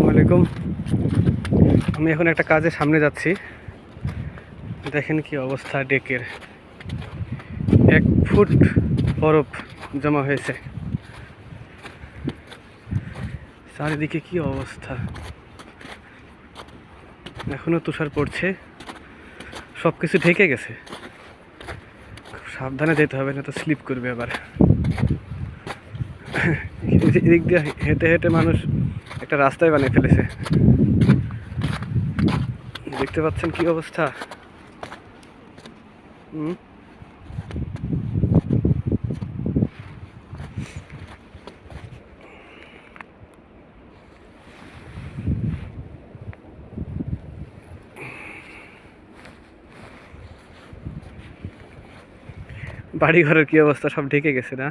আসসালামু আলাইকুম। আমি এখন একটা কাজের সামনে যাচ্ছি। দেখেন কি অবস্থা, ডেকের 1 ফুট বরফ জমা হয়েছে। চারিদিকে কি অবস্থা, এখনো তুষার পড়ছে, সবকিছু ঢেকে গেছে। সাবধানে যেতে হবে, না তো স্লিপ করবে আবার। এদিক দিয়ে হেঁটে হেঁটে মানুষ একটা রাস্তায় বানিয়ে ফেলেছে। দেখতে পাচ্ছেন কি অবস্থা। বাড়ি ঘরের কি অবস্থা, সব ঢেকে গেছে না।